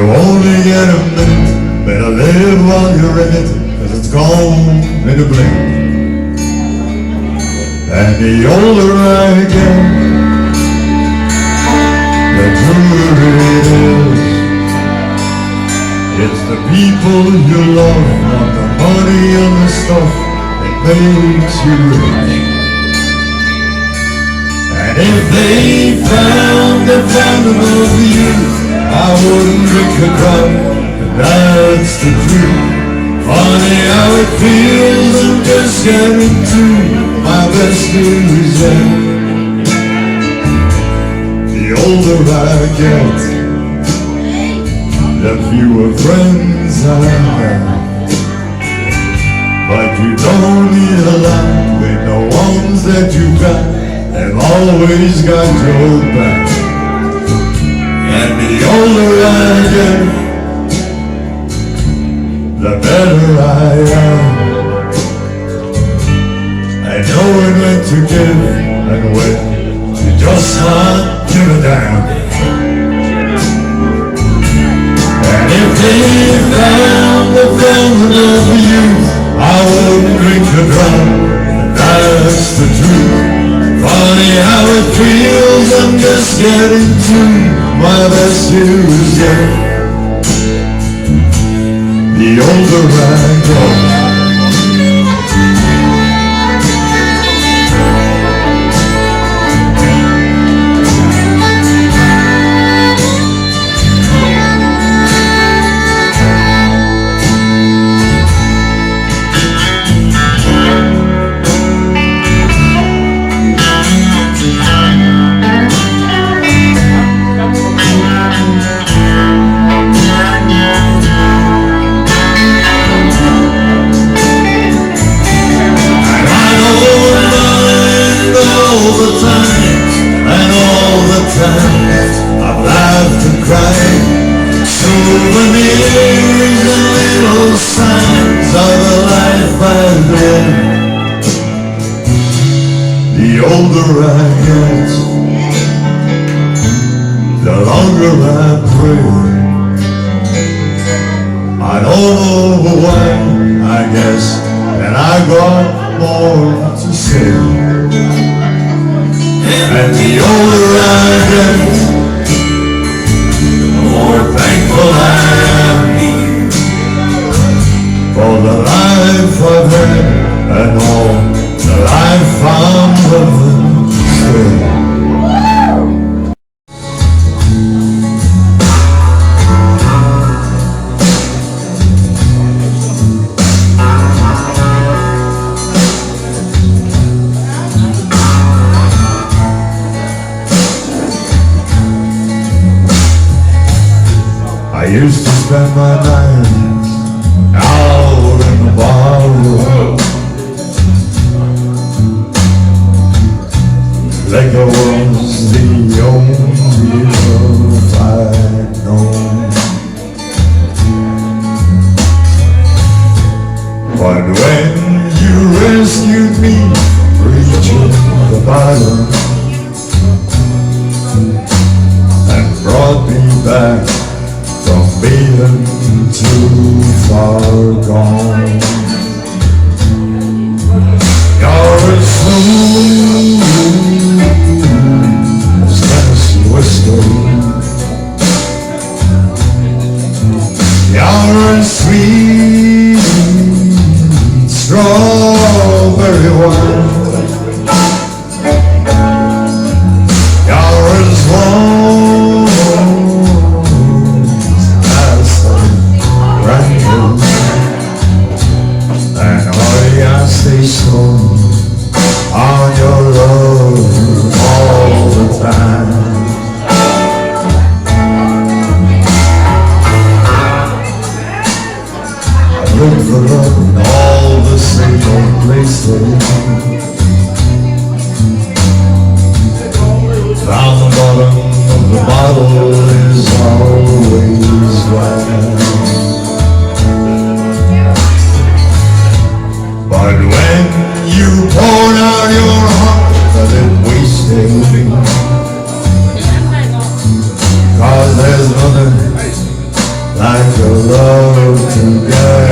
You only get a minute, better live while you're in it, 'cause it's gone in a blink. And the older I get, the truer it is. It's the people you love, not the money and the stuff that makes you rich. And if they found the fountain of youth, I wouldn't drink a drop, and that's the truth. Funny how it feels, I'm just getting to my best years yet. The older I get, the fewer friends I have. But you don't need a lot with the ones that you got. They've always got your back. And the older I get, the better I am. I know when to give and when you just not give a damn. And if they found the fountain of youth, I wouldn't drink a drop, and that's the truth. Funny how it feels, I'm just getting to my best years yet. The older I get, I've laughed and cried, souvenirs and little signs of the life I've lived. The older I get, the longer I pray. I don't know why, I guess, and I got more to say. And the older I get, the more thankful I am for the life I've had and all the life I'm living still. I used to spend my nights out in the bar, like I was the only love I'd known. But when you rescued me from reaching the bottom and brought me back from being too far gone, you're as smooth as Tennessee whiskey. You're as sweet strawberry wine. You're as warm and I stay strong on your love all the time. I look for love in all the same old places. Down the bottom of the bottle is always right. But when you like a love together.